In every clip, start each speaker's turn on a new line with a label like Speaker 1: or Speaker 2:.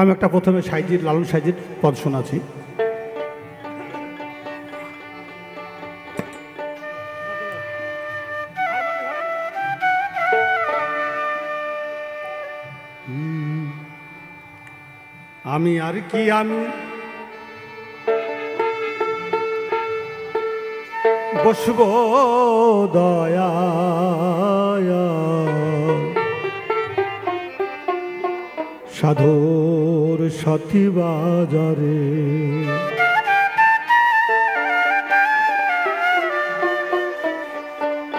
Speaker 1: আমি একটা প্রথমে সাইজির লালন সাইজির পদ শোনাচ্ছি। আমি আর কি আমি বসব দয়া সাধুর সাথী বাজারে,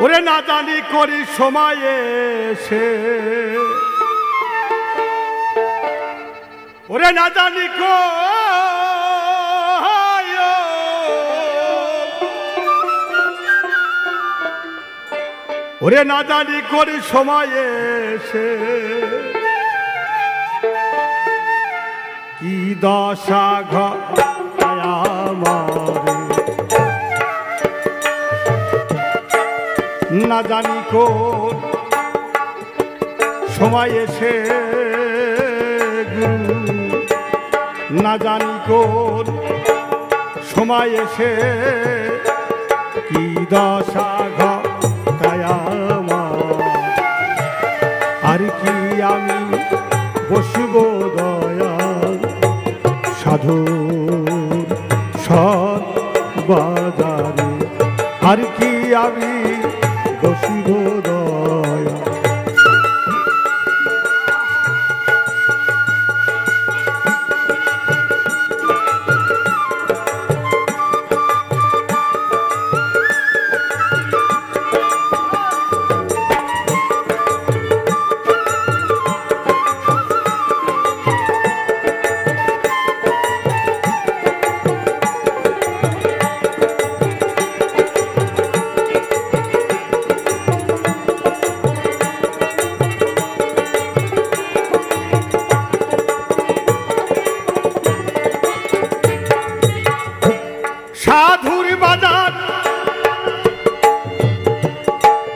Speaker 1: ওরে না জানি করি সময় এসে, ওরে না জানি ওরে না জানি করি সময় এসে কি দশা ঘটায় আমারে, না জানি কোন সময় এসে না জানি কোন সময় এসে কি দশা ঘটায় আমার, আর কি আমি বসব দয়াল সাধুর সৎ বাজারে, আর কি আমি বসব দয়াল। সাধুর বাজার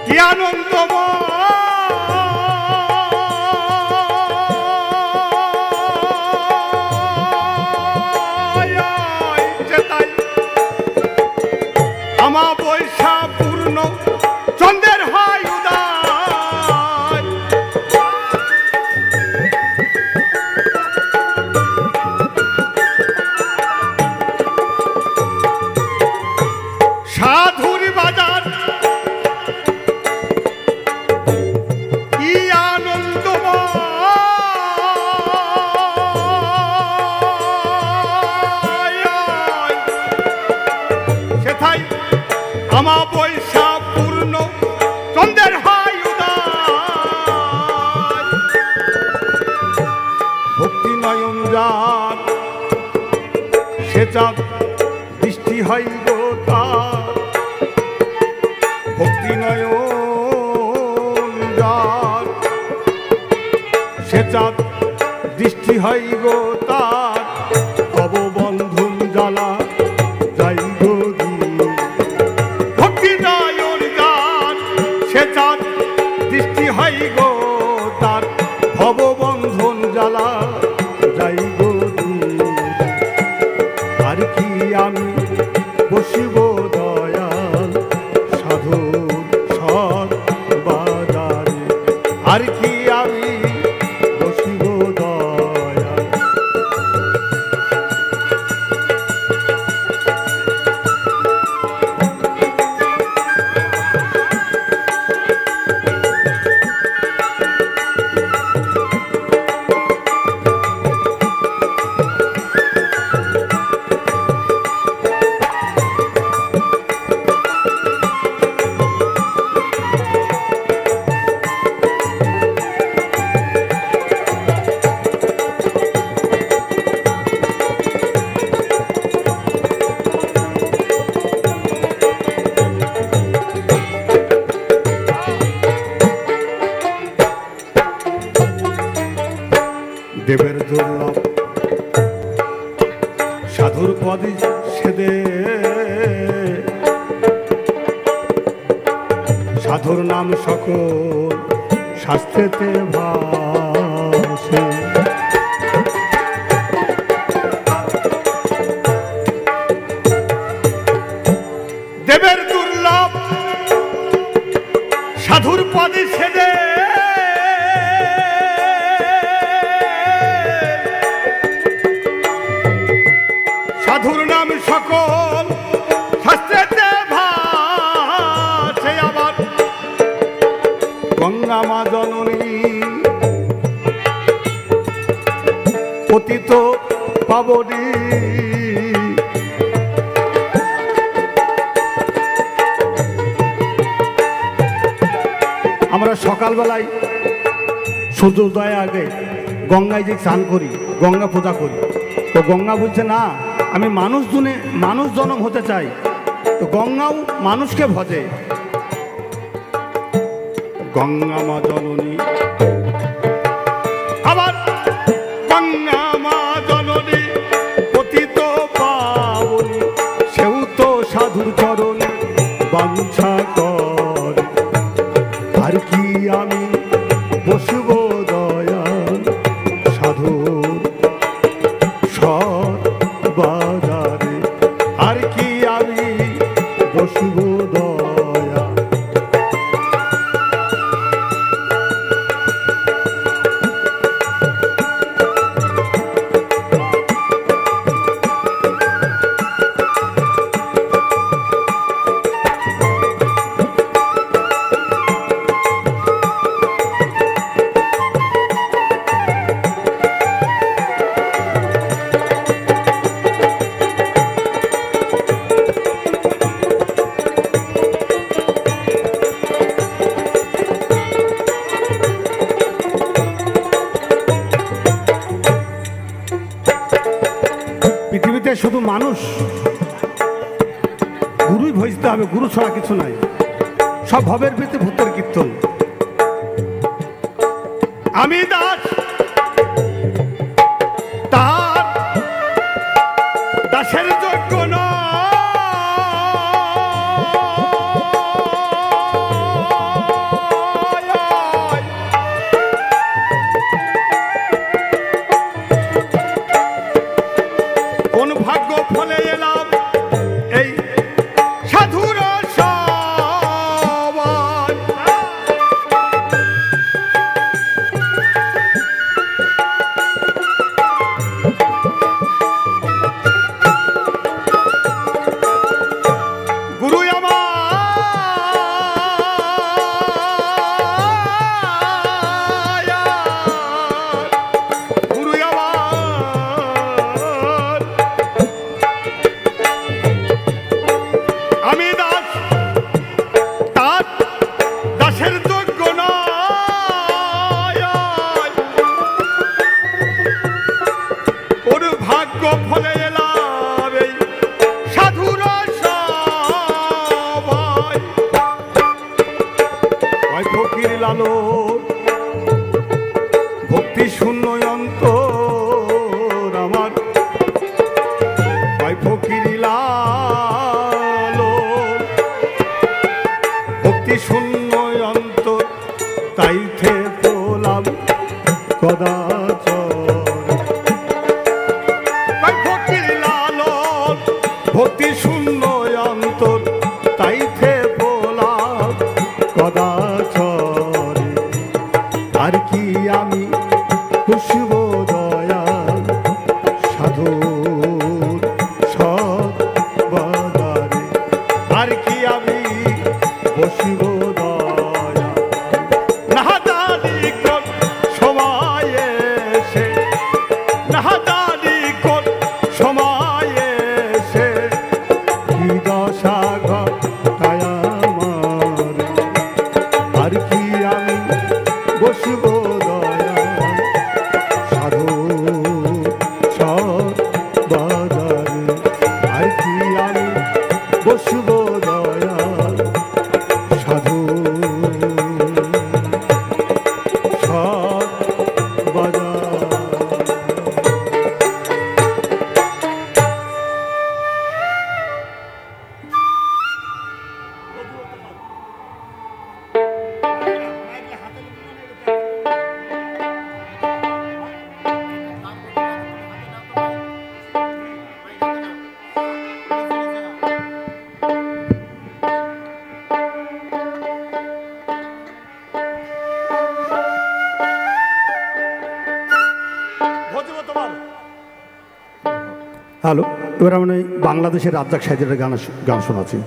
Speaker 1: কি আনন্দময়, আমা বৈশা পূর্ণ চন্দ্রের হয় উদয়, সাধুর বাজার কি আনন্দময়, সেথাই আমা বৈশা পূর্ণ চন্দ্রের হয় উদয়, ভক্তি নয়ন যার সে চাঁদ দৃষ্টি হয় গো তার, ভক্তি নয়ন যার সে চাঁদ দৃষ্টি হয় গো তার, ভব বন্ধন জ্বালা যাই গো দূর, ভক্তি নয়ন যার সে চাঁদ দৃষ্টি হয় গো তার, ভব বন্ধন জ্বালা যাই গো দূর, আর কি আমি বসিব দয়াল সাধুর সৎ বাজারে, আর কি আমি বসিব দয়াল। দেবের দুর্লভ সাধুর পদে সেদে, সাধুর নাম সকল শাস্ত্রেতে ভাসে, সকল শাস্ত্রেতে ভাসে আবার গঙ্গা মা জননী পতিত পাবনী। আমরা সকালবেলায় সূর্যোদয়ের আগে গঙ্গায় যে স্নান করি, গঙ্গা পূজা করি, তো গঙ্গা বলছে না আমি মানুষ জনম হতে চাই, তো গঙ্গাও মানুষকে ভজে। গঙ্গা মা জননী আবার গঙ্গা মা জননী পতিত পাবনী, সেও তো সাধুর চরণ বাঞ্ছা কর। আর কি আমি বসব দয়াল সাধুর সৎ বাজারে, আর কি আমি বসব দয়া। পৃথিবীতে শুধু মানুষ, গুরুই ভজতে হবে, গুরু ছাড়া কিছু নাই। সব ভবের ভিতরে ভূতের কীর্তন। আমি দাস তার দাসের যোগ্য নয়, কোন ভাগ্য ফলে এলাম এই সাধুর সবাই। গুরু আমি দাস তার দাসের যোগ্য নয়, ওর ভাগ্য ফলে এলাম এই সাধুর সবাই। ওই ফকির লালন ভক্তি শূন্য অন্তর আমার, ওই ফকির ভক্তি শূন্য অন্তর, তাইতে পোলাম কদাচর। ফকির লালন ভক্তি শূন্য অন্তর, তাইতে পোলাম কদাচর। আর কি আমি পুষ্প দয়াল সাধুর সৎ বাজারে, আর কি আমি বসিব দয়া। না জানি কোন সময় এসে, না জানি কোন সময় এসে হ্যালো, এবার আমি বাংলাদেশের রাজ্জাক সাহেবের গান শোনাচ্ছি।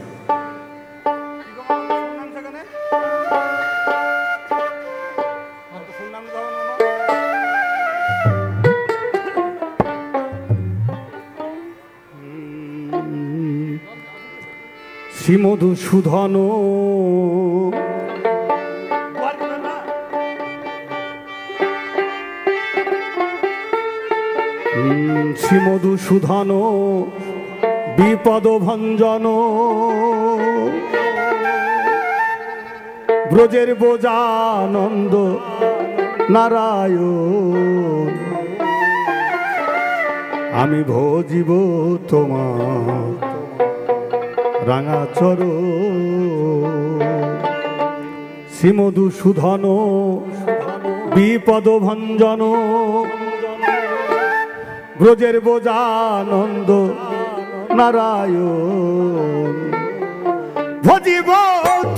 Speaker 1: শ্রীমধুসূদন শ্রীমধুসূদন বিপদ ভঞ্জন ব্রজের বোজানন্দ নারায়ণ আমি ভজিব তোমার রাঙা চরণ। শ্রীমধুসূদন বিপদ ভঞ্জন ব্রজের বোজানন্দ নারায়ণ ভজিব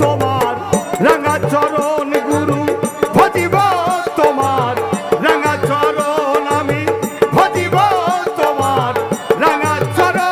Speaker 1: তোমার রাঙা চরণ গুরু ভজিব তোমার রাঙা চরণ আমি ভজিব তোমার রাঙা চরণ।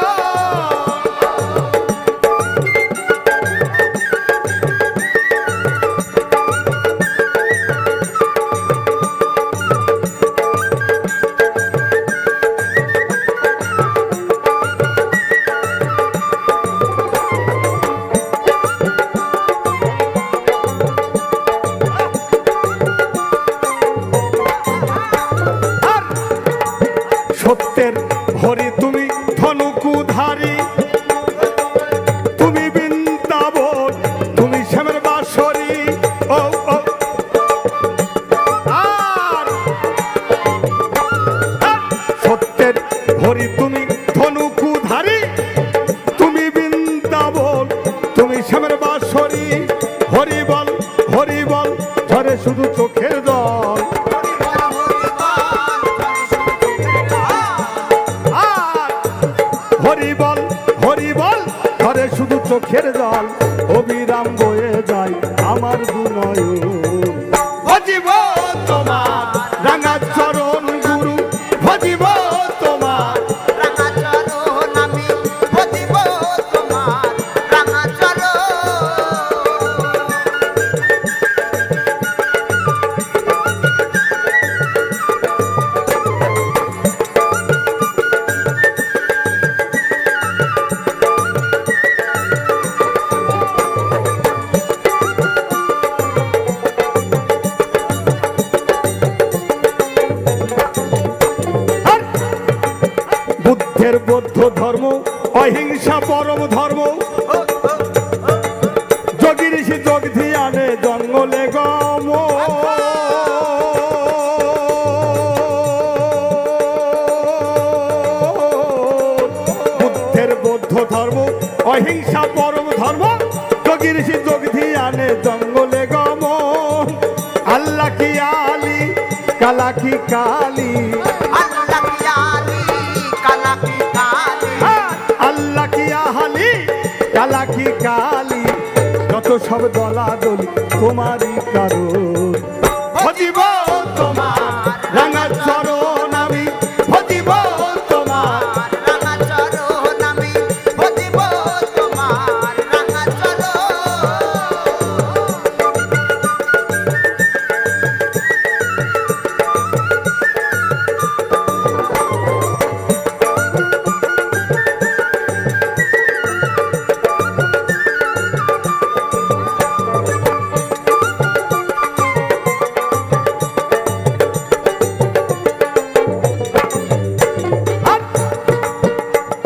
Speaker 1: সত্যের হরি তুমি ধনুকুধারী তুমি বৃন্দাবন তুমি শ্যামের বাঁশরী ও আর সত্যের হরি তুমি ধনুকুধারী তুমি বৃন্দাবন তুমি শ্যামের বাঁশরী হরি বল ঝরে শুধু চোখের জল হরি বল ঘরে শুধু চোখের জল অবিরাম বয়ে যায় আমার দুনয়ন ভজিব তোমার রাঙা চরণ গুরু ভজিব তোমার
Speaker 2: রাঙা চরণ আমি ভজিব তোমার রাঙা চরণ।
Speaker 1: বুদ্ধের বৌদ্ধ ধর্ম অহিংসা পরম ধর্ম যোগী ঋষি যোগ ধ্যানে জঙ্গলে গম বুদ্ধের বৌদ্ধ ধর্ম অহিংসা পরম ধর্ম যোগী ঋষি যোগ ধ্যানে জঙ্গলে গম আল্লাহ কি আলী কালা কি কালী
Speaker 2: আল্লাহ কি আলী কালা কি কালী
Speaker 1: আল্লাহ কি আহালি কালা কি কালী যত সব দলাদলি তোমারই কারণ ভজিব তোমার রাঙা চরণ আমি ভজিব তোমার
Speaker 2: রাঙা চরণ আমি ভজিব তোমার রাঙা চরণ।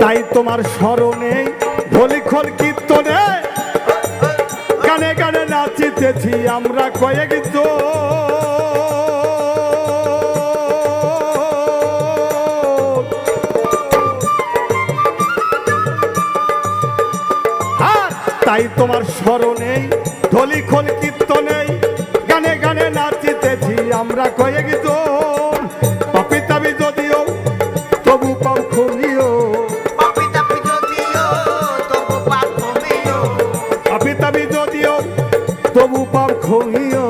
Speaker 1: তাই তোমার স্মরণে ঢোলিখোল কীর্তনে গানে গানে নাচিতেছি আমরা কয়েক তাই তোমার স্মরণে ঢোলিখোল কীর্তনে গানে গানে নাচিতেছি আমরা কয়েক পাপি তাবি যদিও তবু পাও খুঁজিও
Speaker 2: পাপি তাপি যদিও তবু পাপ কমিও
Speaker 1: পাপি তাবি যদিও তবু পাপ খুঁজিও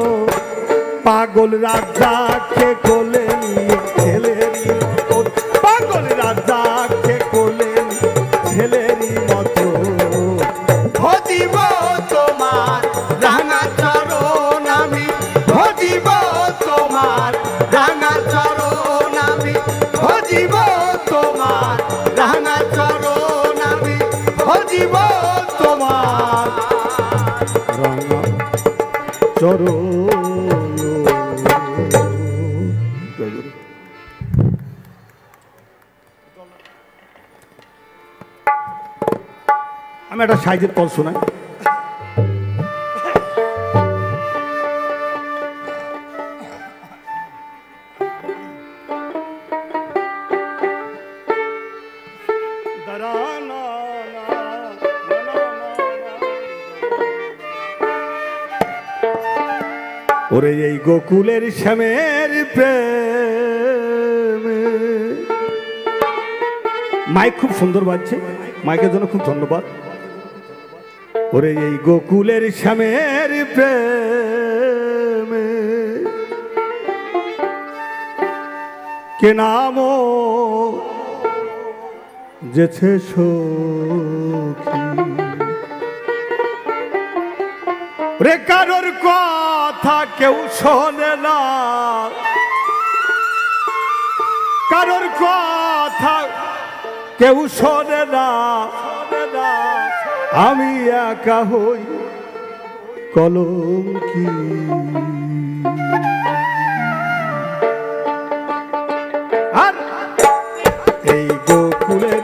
Speaker 1: পাগল রাজাকে কোলে নিয়ে খেলে পাগল রাজাকে কোলে জীবন তোমার রাঙা চরণ। আমি একটা সাইজের পদ শোনাই। ওরে এই গোকুলের শ্যামের প্রেম। মাইক খুব সুন্দর বাজছে, মাইকের জন্য খুব ধন্যবাদ। ওরে এই গোকুলের শ্যামের প্রেম কে নাম যেছে সখী। রে কারোর কথা কেউ শোনে না, কারোর কথা কেউ শোনে না, আমি একা হই কলঙ্কি। আর এই গোকুলের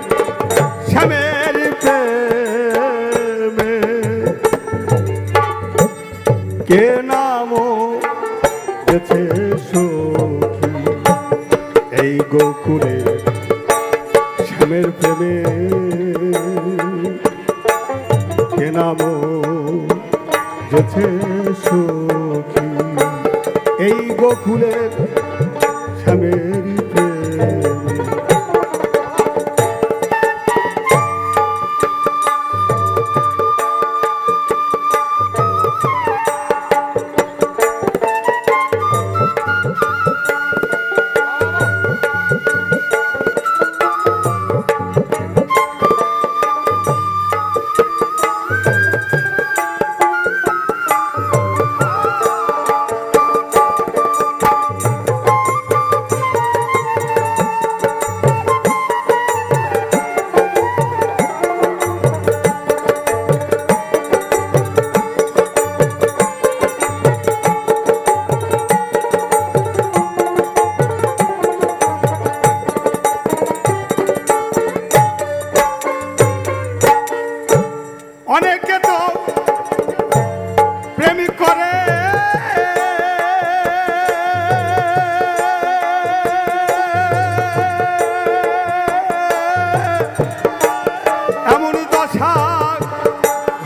Speaker 1: শ্যামের প্রেমে কে নাম গেছে সখী। এই গোকুলের শ্যামের প্রেমে কে নাম গেছে সখী। এই গোকুলের শ্যামের প্রেমে। অনেকে তো প্রেমিক করে এমন দশা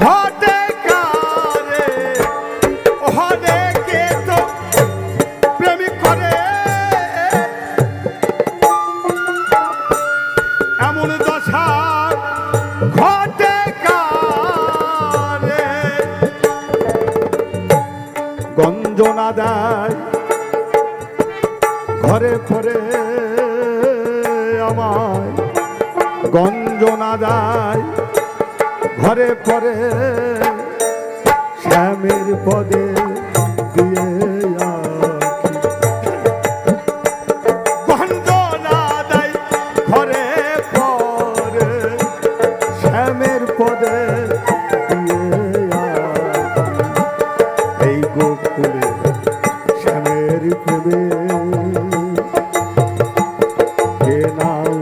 Speaker 1: ঘটে কারে। অনেকে তো প্রেমিক করে এমন দশা ঘটে কারে। গঞ্জনা দেয় ঘরে পরে আমায়, গঞ্জনা দেয় ঘরে পরে শ্যামের পদে দিয়ে গঞ্জনা দেয় ঘরে পরে শ্যামের পদে দিয়ে এই গোকুলে শ্যামের প্রেমে কে নাও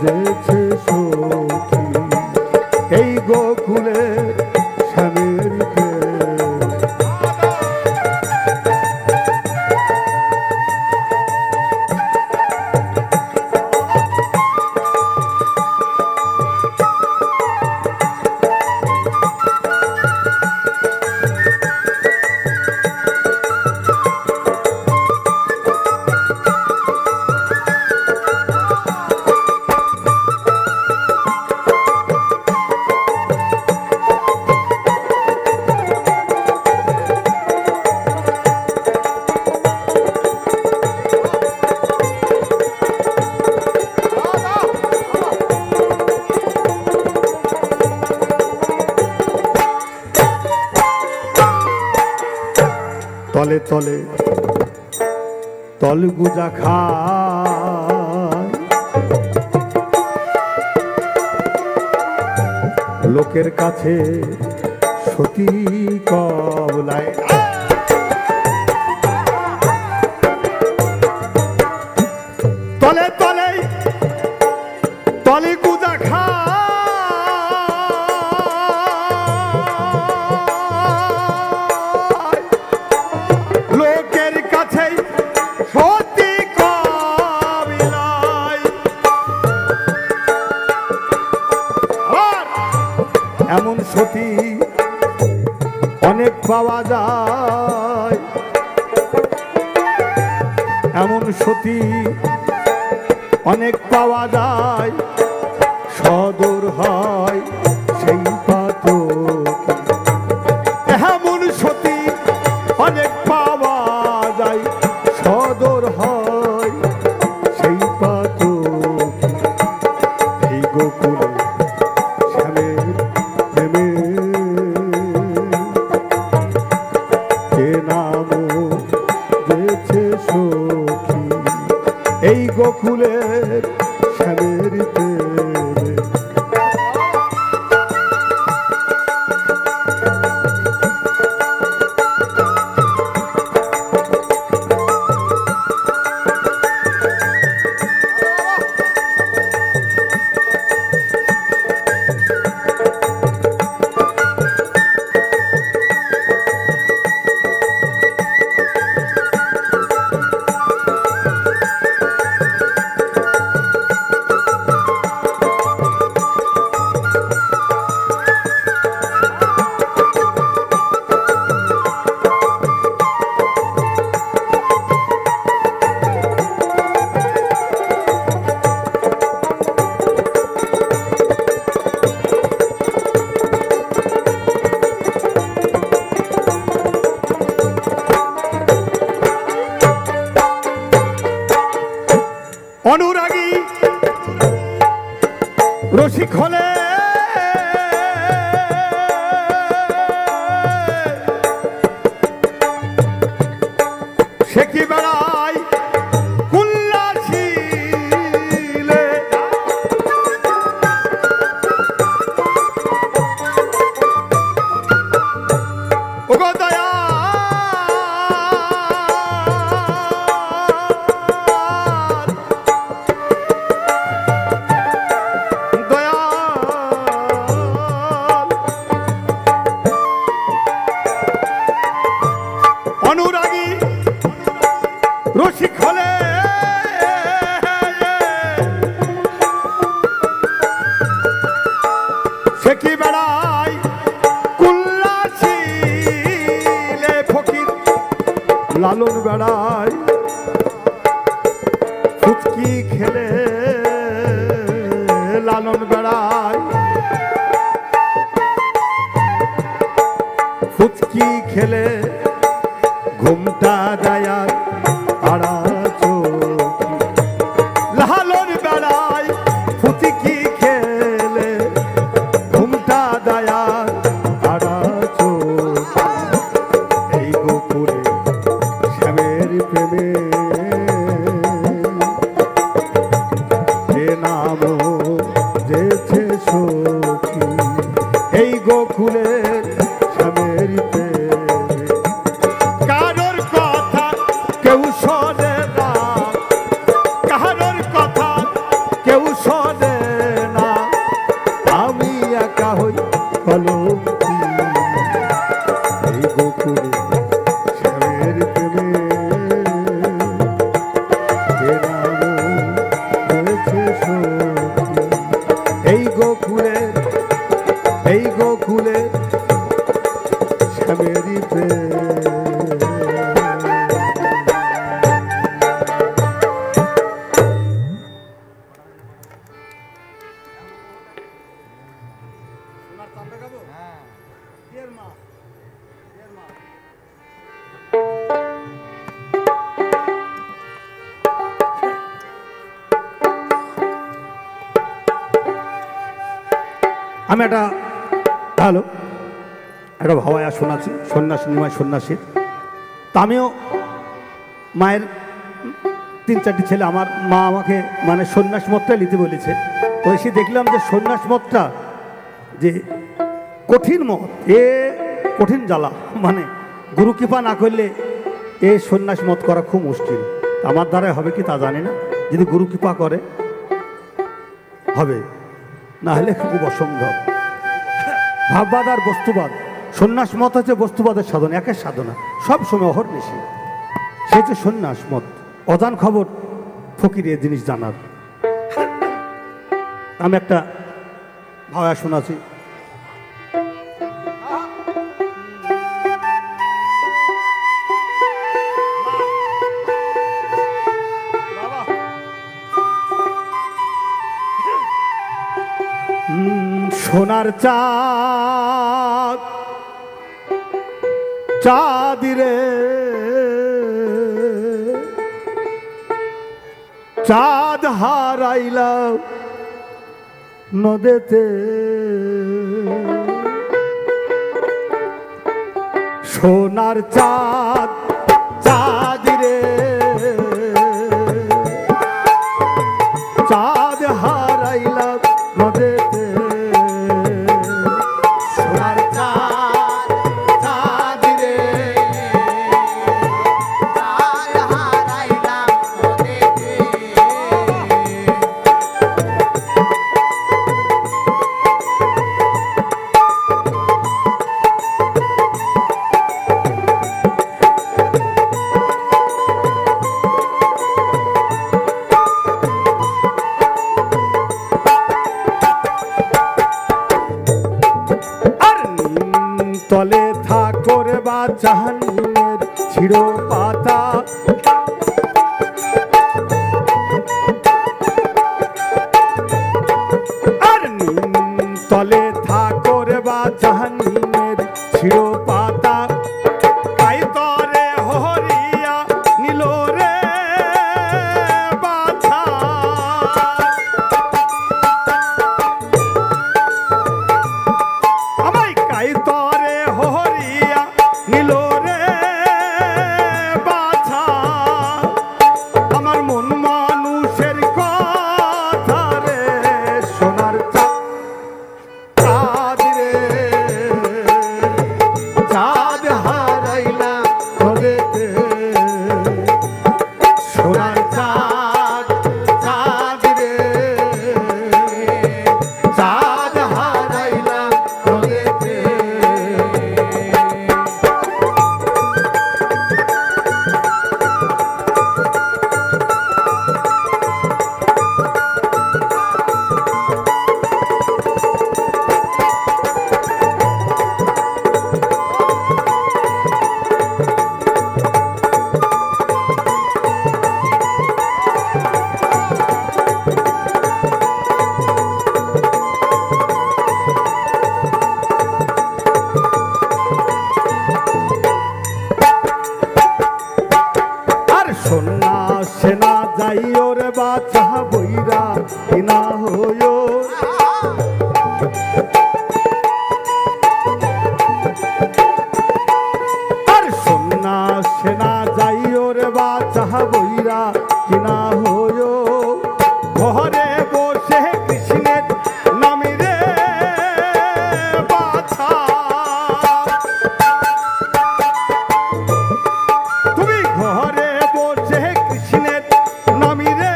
Speaker 1: যেছে সখী। এই গোকুলে শ্যামের প্রেম। তলে তলে তল গুজা খায় লোকের কাছে সতী কবলায়। তলে তলে তলে গুজা খা লোকের কাছে সতী কবলায়। এমন সতী অনেক পাওয়া যায়, এমন সতী অনেক পাওয়া যায়, সদর হয় সেই পাতক। এমন সতী অনেক পাওয়া যায়, সদর হয় সেই পাতক। এই গোকুলে শ্যামের প্রেমে কে নাম দিয়েছে সখী। এই গোকুলের শ্যামের প্রেমে। অনুরাগী রসিক হলে সে কি বেড়ায় কুল্লাসিলে। ওগো দয়া অনুরাগী রসিক হলে সে কি বেড়ায় কুল্লাসিলে। ফকির লালন বেড়ায় ফুচকি খেলে, লালন বেড়ায় ফুচকি খেলে, ঘুমটা দায়ার আড়া চোখি। লালন বেড়ায় ফুচকি খেলে, ঘুমটা দায়ার আড়া চোখি। এই গোকুলে শ্যামের প্রেমে যে নাম যেছে সখী। এই গোকুলে শ্যামের প্রেমে কারোর কথা কেউ শোনে না, কারোর কথা কেউ শোনে না। আমি একা হই কলঙ্কি। এই গোকুলে শ্যামের প্রেমে যে নাম হয়েছে সখী। এই গোকুলে শ্যামেরই প্রেম। আমি একটা হ্যালো একটা ভাবায়া শোনাচ্ছি, সন্ন্যাসী নিমায় সন্ন্যাসীর। তা আমিও মায়ের 3-4টি ছেলে, আমার মা আমাকে মানে সন্ন্যাস মতটা নিতে বলেছে। তো এসে দেখলাম যে সন্ন্যাস মতটা যে কঠিন মত, এ কঠিন জ্বালা, মানে গুরু কৃপা না করলে এ সন্ন্যাস মত করা খুব মুশকিল। আমার দ্বারাই হবে কি তা জানি না, যদি গুরু কৃপা করে হবে, না হলে খুব অসম্ভব। ভাববাদ আর বস্তুবাদ, সন্ন্যাস মত হচ্ছে বস্তুবাদের সাধনা, একের সাধনা সব সময় অহর্নিশি, সে হচ্ছে সন্ন্যাস মত। অজান খবর ফকির এ জিনিস জানার। আমি একটা ভায়া শোনাছি। সোনার চাঁদ চাঁদিরে চাঁদ হারাইলাম নদেতে, সোনার চাঁদ চাঁদিরে চাঁদ হারাইলাম নদেতে, সোনার চাঁদ চাঁদিরে
Speaker 2: চাঁদ হারাইলাম নদেতে।
Speaker 1: তলে থাকর বা চাহানির ছিড়ো পাতা, আর নিম তলে থাকর বা চাহানির ছিড়ো পাতা, তাই তরে হরিয়া নিল রে বাছা, আমায় কাই তরে হরিয়া নিল রে বাছা, আমার মন মানুষের কথা রে, সোনার চাঁদ রে চাঁদ হারাইলা নদেতে, সোনার চাঁদ চাঁদ রে চাঁদ হারাইলা নদেতে। আর সন্ন্যাসে না যাইও রে বাছা বইরা কিনা হইও, আর সন্ন্যাসে না যাইও রে বাছা বইরা কিনা হইও, ঘরে বসে কৃষ্ণের নামে রে বাছা, তুমি ঘরে বসে কৃষ্ণের নামে রে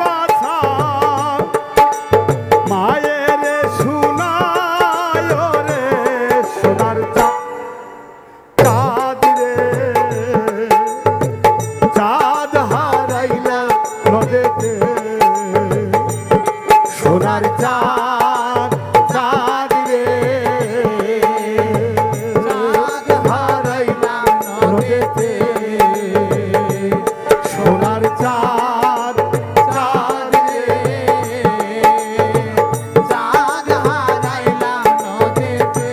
Speaker 1: বাছা, মায়ের শুনায় রে সোনার চাঁদ রে চাঁদ হারাইলা নদেতে, সোনার চাঁদ চাঁদ রে চাঁদ হারাইলা নদেতে, সোনার চাঁদ চাঁদ রে
Speaker 2: চাঁদ হারাইলাম নদেতে।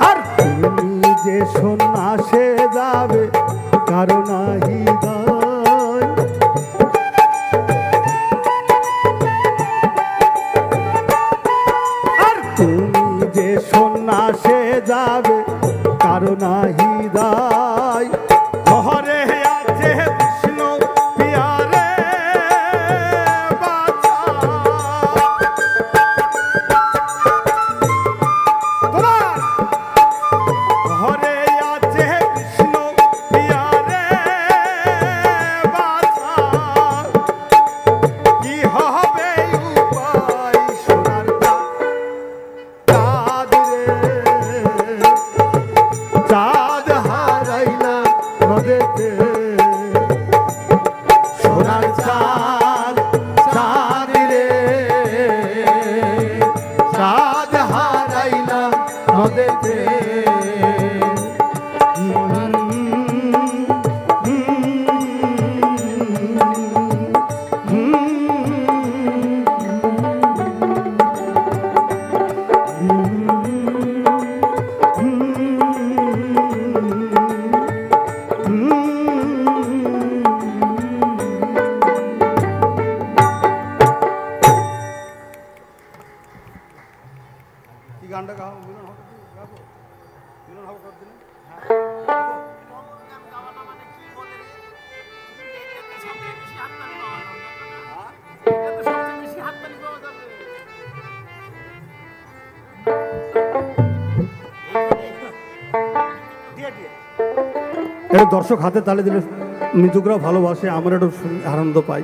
Speaker 1: আর তুমি যে সন্ন্যাসে যাবে কারো নাহি দায়। আর তুমি যে সন্ন্যাসে যাবে কারো নাহি দায়। ঘরে আছে বিষ্ণু পিয়ারে বাছা, তোমার ঘরে আছে বিষ্ণু পিয়ারে বাছা। কি হবে উপায় সোনার চাঁদ রে, চাঁদ হারাইলা নদেতে। সোনার চাঁদ চাঁদ রে, চাঁদ হারাইলা নদেতে। কি গানটা গাও মিলন হবে, গাবো মিলন হবে কতদিন? এটা দর্শক হাতে তালে দিলে মৃতকরাও ভালোবাসে, আমরা একটু আনন্দ পাই।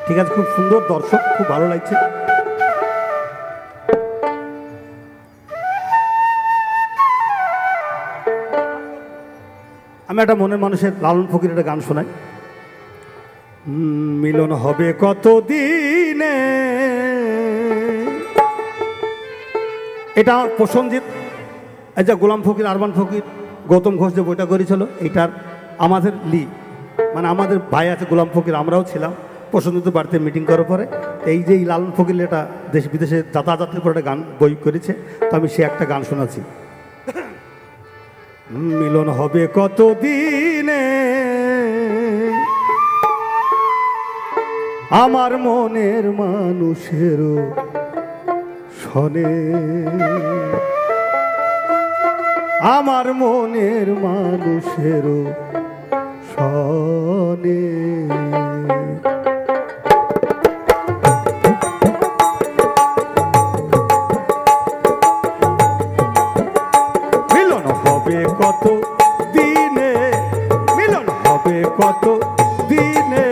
Speaker 1: ঠিক আছে, খুব সুন্দর দর্শক, খুব ভালো লাগছে। আমি একটা মনের মানুষের লালন ফকির একটা গান শোনাই। মিলন হবে কত দিনে, এটা প্রসঞ্জিৎ, এই যে গোলাম ফকির, আরমান ফকির, গৌতম ঘোষ যে বইটা করেছিল, এইটার আমাদের মানে আমাদের ভাই আছে গোলাম ফকির, আমরাও ছিলাম প্রসঞ্জিত বাড়িতে মিটিং করার পরে। এই যে লালন ফকির এটা দেশ বিদেশে যাতায়াতের পর একটা গান বই করেছে, তো আমি সে একটা গান শোনাচ্ছি। মিলন হবে কত দিনে, আমার মনের মানুষের শনে, আমার মনের মানুষের শনে। মিলন হবে কত দিনে, মিলন হবে কত দিনে,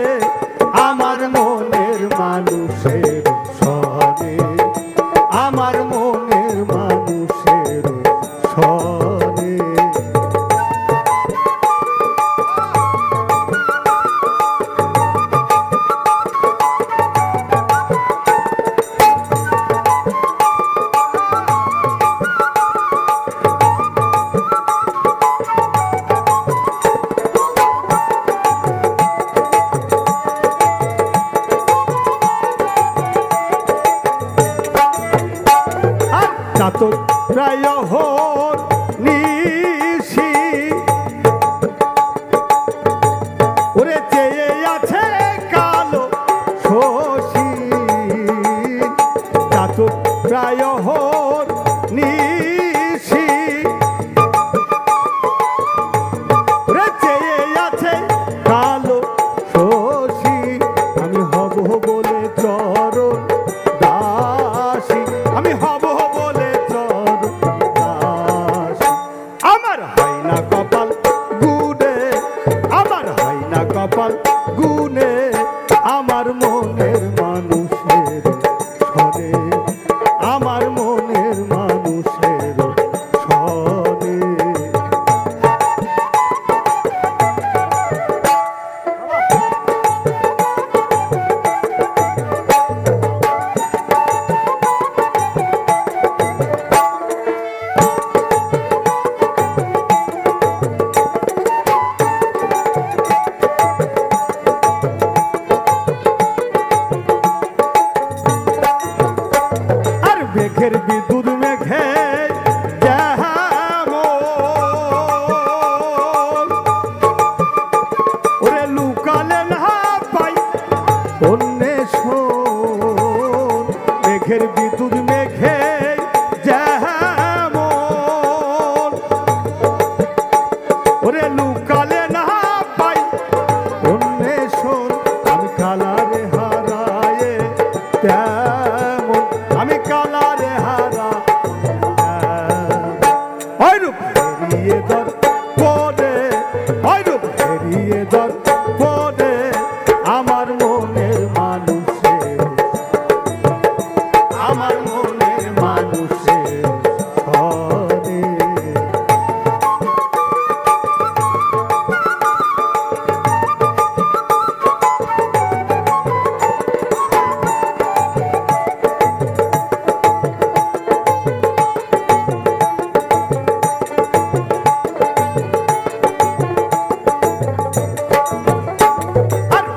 Speaker 1: আমার মনের মানুষের শনে, আমার মনের মানুষের শনে। ওরে লুকালে না পাই অন্বেষণ আমি কালারে হারায়ে তেমন আমি কালারে হারা ওই রূপ হেরিয়ে দর পদে ওই রূপ হেরিয়ে দর পদে আমার মনের মানুষের আমার মনের মানুষের ঘরে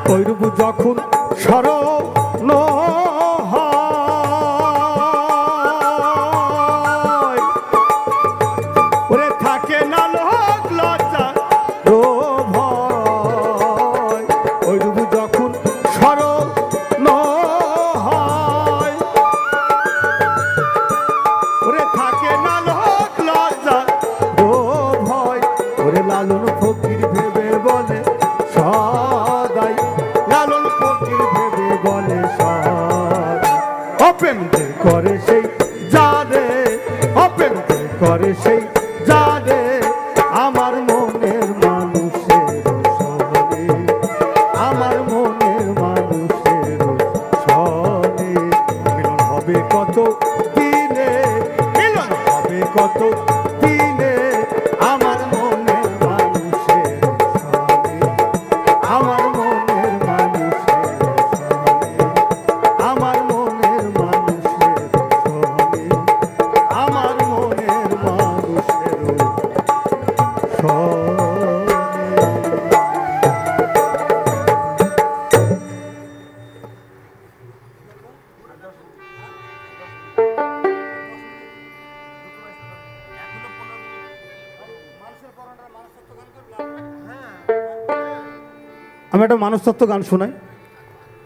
Speaker 1: কৈরূপ যখন স্মরণ হয় ওরে থাকে না লোক লজ্জা ও ভয় কৈরূপ যখন স্মরণ হয় ওরে থাকে না লোক লজ্জা ও ভয় ওরে লালন ফকির ভেবে বলে সদাই লালন ফকির ভেবে বলে সদাই অপ্রেম যে করে সেই জানে অপ্রেম যে করে সেই জানে আমার মনের মানুষের সনে আমার মনের মানুষের সনে মিলন হবে কত দিনে মিলন হবে কত দিনে আমার মনের মানুষের সনে আমার মনের মানুষের সনে আমার মনের মানুষের সনে আমার মনের মানুষের সনে আমি একটা মানুষতত্ত্ব গান শোনাই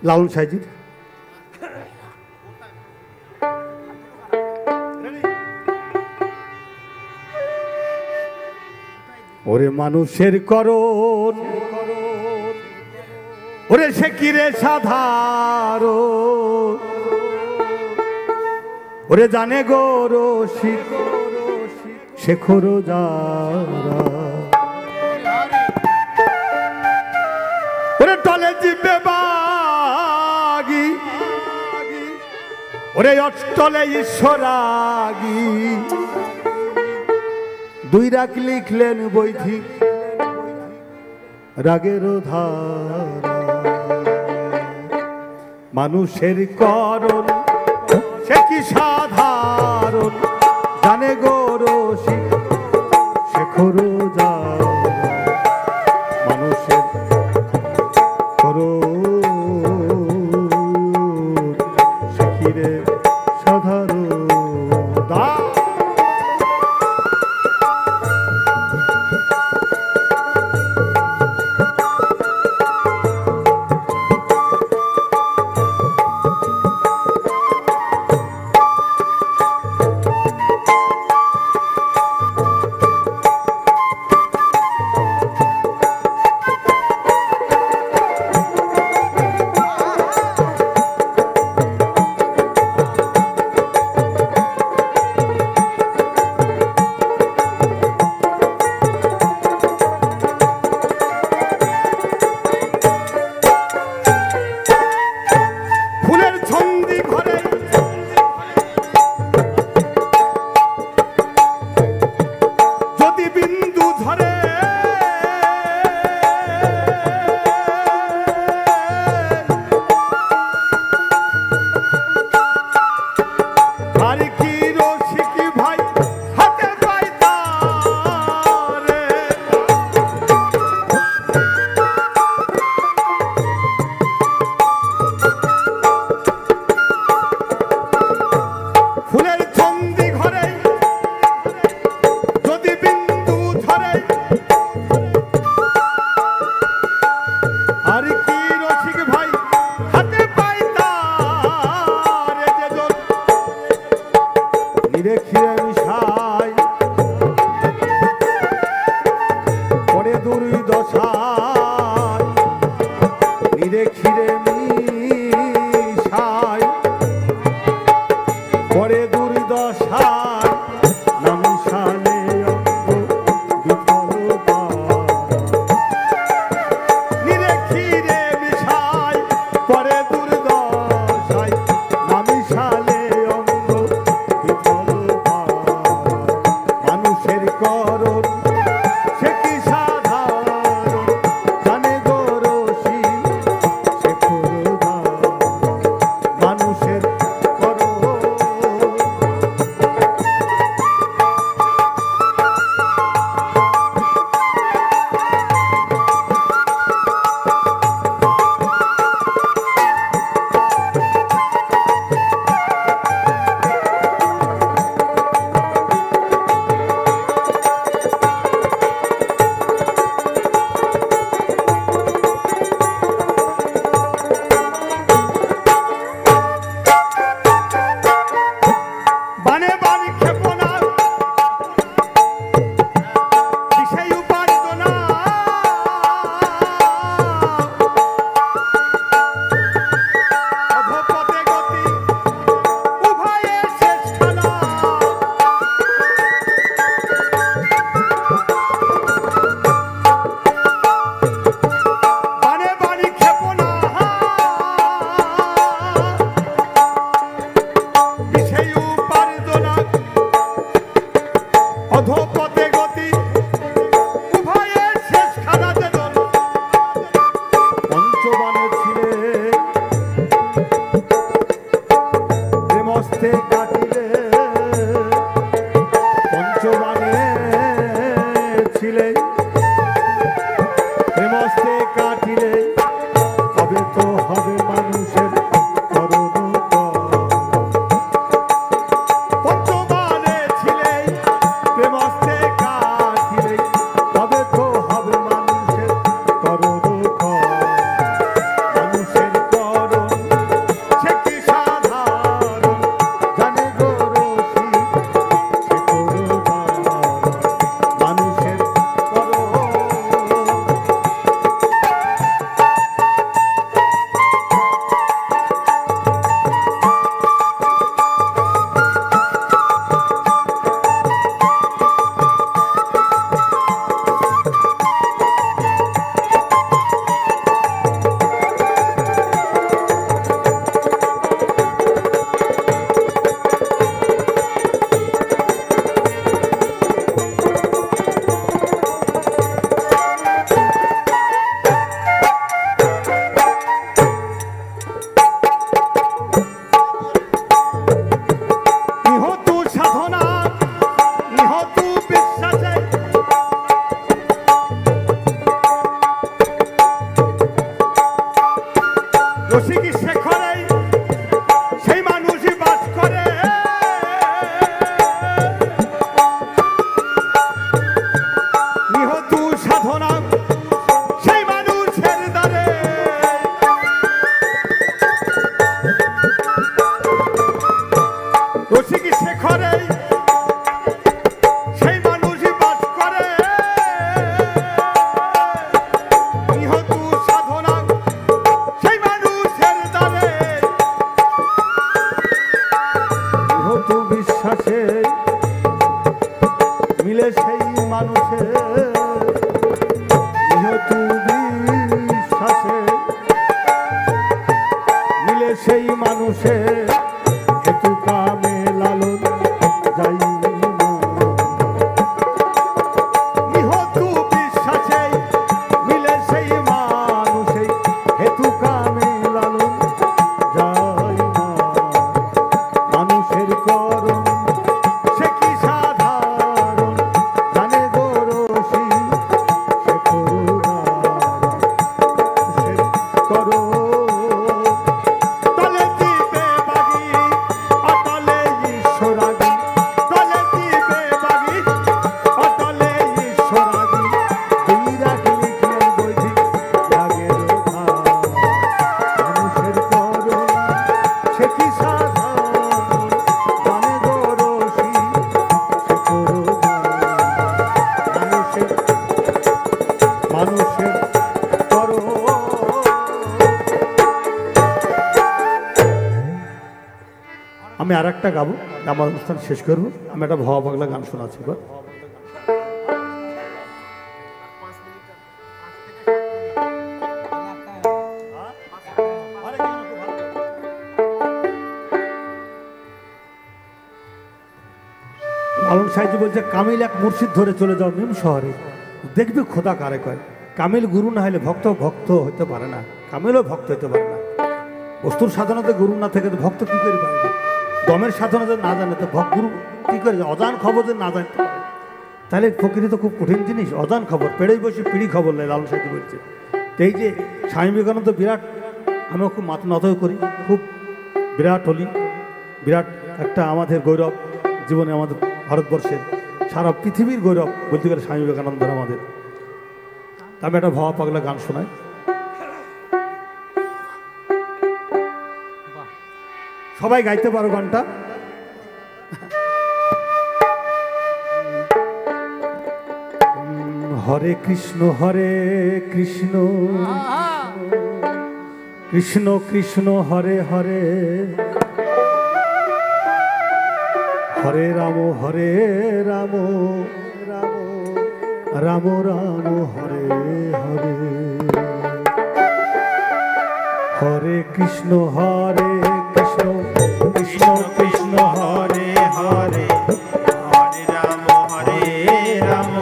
Speaker 1: লালন সাইজির ওরে মানুষের করণ ওরে সে কিরে সাধারণ ওরে জানে গো রসিক শেখর যারা ওরে টলে জিবে বাগি ওরে অষ্টলে ঈশ্বরাগি দুই রাগ লিখলেন বৈধিক রাগের ধারা মানুষের করণ সে কি সাধারণ জানে গো রসিক শেখর যারা মানুষের শিখিরে সাধারণ দশায় নিরেখিরে মিশায় পরে দুর্দশায় নামিশালে বিফলতা নিরেখিরে মিশায় পরে দুর্দশায় নামিশালে অঙ্গ বিফলতা মানুষের করণ সে কি সাধারণ জানে গরসি সে করুণা মানুষের করণ বানে বানে ক্ষেপণা দিশাই উপার্জনা অধপথে গতি উভয়ে শেষ খেলা বানে বানে ক্ষেপণা দিশাই উপার্জনা অধপথে গতি উভয়ে শেষ খানাতে দল পঞ্চবানে ছিলে প্রেমস্তে কাটিলে পঞ্চবানে ছিলে প্রেমস্তে কাটিলে হবে তো হবে মানুষের করণ পঞ্চবানে ছিলে প্রেমস্তে কাটিলে হবে তো হবে মানুষের করণ মানুষের করণ সে কি সাধারণ জানে গরসি সে করুণা মানুষের করণ মানুষের করো। আমি আর একটা গাবো, আমার অনুষ্ঠান শেষ করবো। আমি একটা ভবা পাগলা গান শোনাচ্ছি এবার। লালন সাহেজি বলছে, কামিল এক মুর্শিদ ধরে চলে যাও নিম শহরে, দেখবে খোদা কারে কয়। কামিল গুরু না হলে ভক্ত ভক্ত হইতে পারে না, কামিলও ভক্ত হইতে পারে না। বস্তুর সাধনাতে গুরু না থেকে তো ভক্ত কি করে পারবে? দমের সাধনাতে না জানে তো গুরু কি করে? অজান খবর যে না জানতে পারে, তাহলে ফকিরি তো খুব কঠিন জিনিস। অজান খবর, পেড়েই বসে পিড়ি খবর নেই, লালন সাহেজি বলছে। এই যে স্বামী বিবেকানন্দ বিরাট, আমিও খুব মাথা নত করি, খুব বিরাট হলি, বিরাট একটা আমাদের গৌরব জীবনে, আমাদের ভারতবর্ষের, সারা পৃথিবীর গৌরব বলতে গেলে স্বামী বিবেকানন্দ আমাদের। আমি একটা ভবা পাগলা গান শোনাই। সবাই গাইতে পারো গানটা। হরে কৃষ্ণ কৃষ্ণ কৃষ্ণ কৃষ্ণ হরে হরে, হরে রাম রাম রাম রাম হরে হরে, হরে কৃষ্ণ কৃষ্ণ কৃষ্ণ কৃষ্ণ হরে হরে, হরে রাম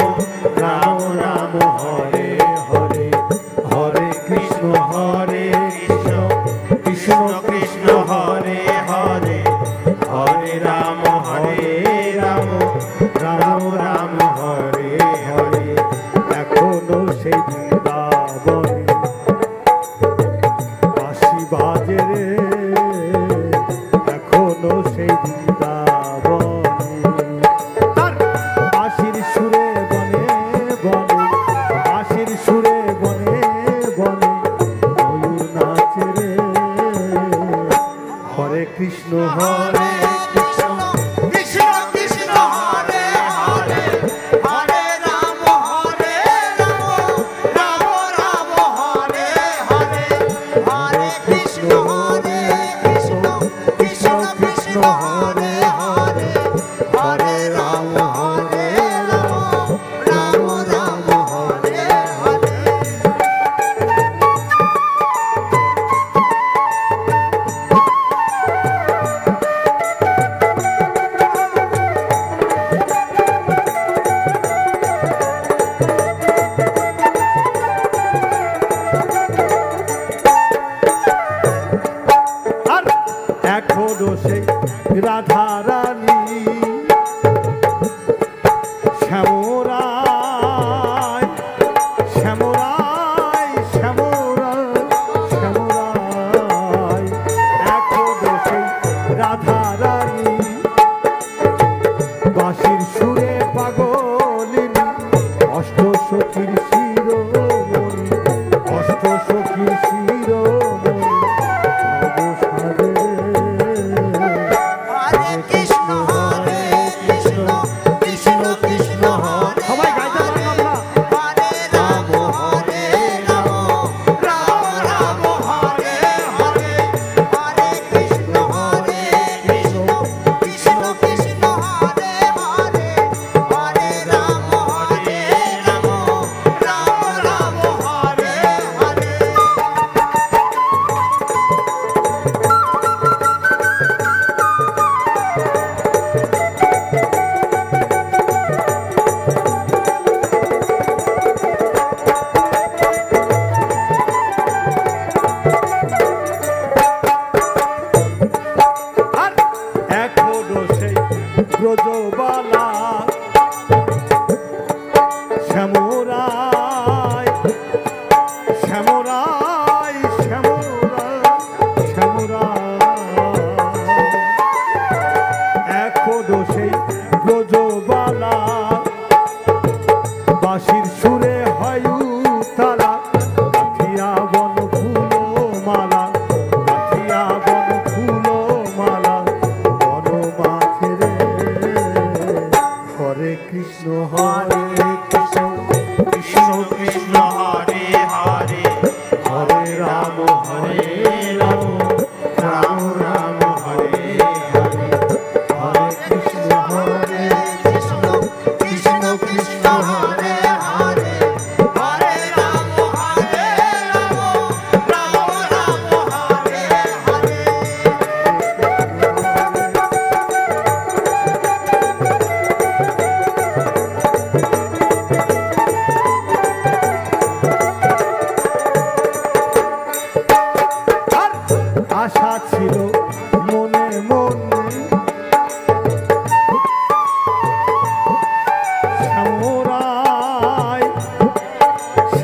Speaker 1: রাম রাম হরে হরে, হরে কৃষ্ণ কৃষ্ণ কৃষ্ণ কৃষ্ণ হরে হরে, হরে রাম রাম রাম হরে হরে। এখনো সেই বৃন্দাবনে বাঁশি বাজে রে, এখনো সেই বৃন্দাবনে বাঁশির সুরে বনে বনে, বাঁশির সুরে বনে বনে ময়ূর নাচে রে। হরে কৃষ্ণ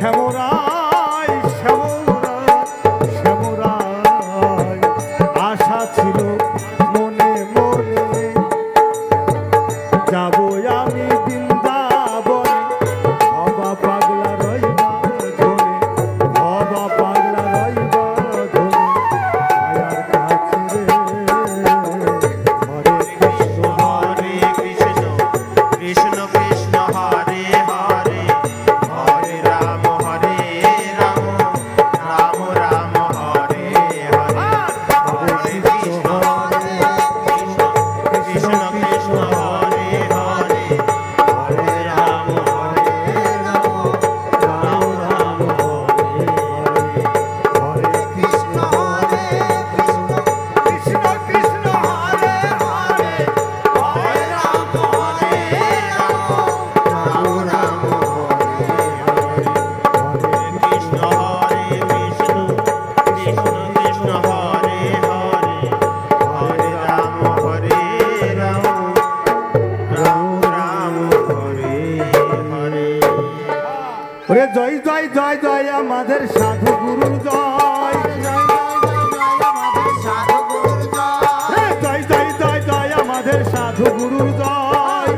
Speaker 1: শ্যামরাই শ্যামরাই শ্যামরাই আশা ছিল মনে মনে যাবো আমি বৃন্দাবনে হবা পাগলা রইবা ধনে হবা পাগলা রইবা ধনে মায়ার কাছে রে হরে কৃষ্ণ
Speaker 2: হরে কৃষ্ণ কৃষ্ণ কৃষ্ণ হরে হরে হরে রাম রাম রাম হরে হরে হরে কৃষ্ণ কৃষ্ণ কৃষ্ণ হরে হরে হরে রাম রাম রাম হরে হরে কৃষ্ণ কৃষ্ণ কৃষ্ণ হরে হরে হরে রাম রাম হরে হরে কৃষ্ণ কৃষ্ণ কৃষ্ণ কৃষ্ণ হরে হরে হরে রাম রাম রাম হরে হরে
Speaker 1: ওরে জয় জয় জয় জয় আমাদের সাধু গুরুর জয় হে জয় জয় জয় জয় আমাদের সাধু গুরুর জয়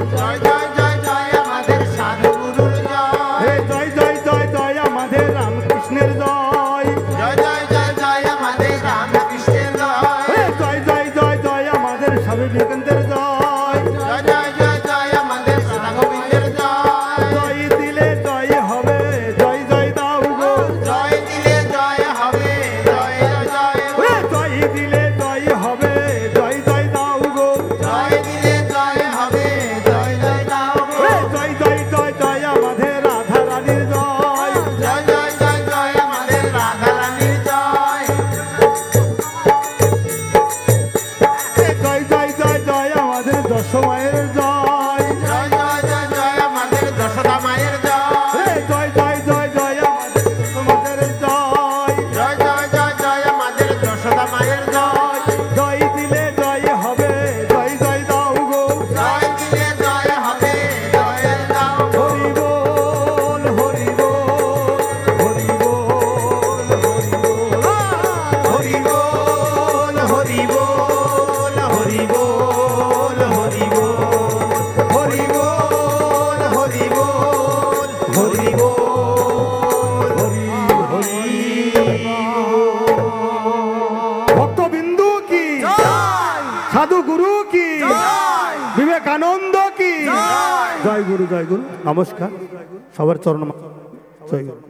Speaker 1: হে জয় জয় জয় জয় আমাদের রামকৃষ্ণের জয় হে জয় জয় জয় জয় আমাদের স্বামী বিবেকানন্দের জয় জয় দিলে জয় হবে জয় জয় দাও গো ওরে জয় দিলে জয় হবে জয় জয় দাও গো ওরে জয় জয় জয় জয় আমাদের রাধা রানীর জয় জয় জয় জয় জয় আমাদের দশ মায়ের জয় হে জয় জয় জয় জয় আমাদের তোমাদের জয় জয় দিলে জয় হবে জয় জয় দাও গো হরি বল হরি বল হরি বল হরি বল
Speaker 2: হরি বল হরি বল হরি বল হরি বল হরি বল হরি বল
Speaker 1: হরি হরি ভক্তবিন্দু কি সাধু গুরু কি বিবেকানন্দ কি জয় গুরু নমস্কার সবার চরণ জয় গুরু।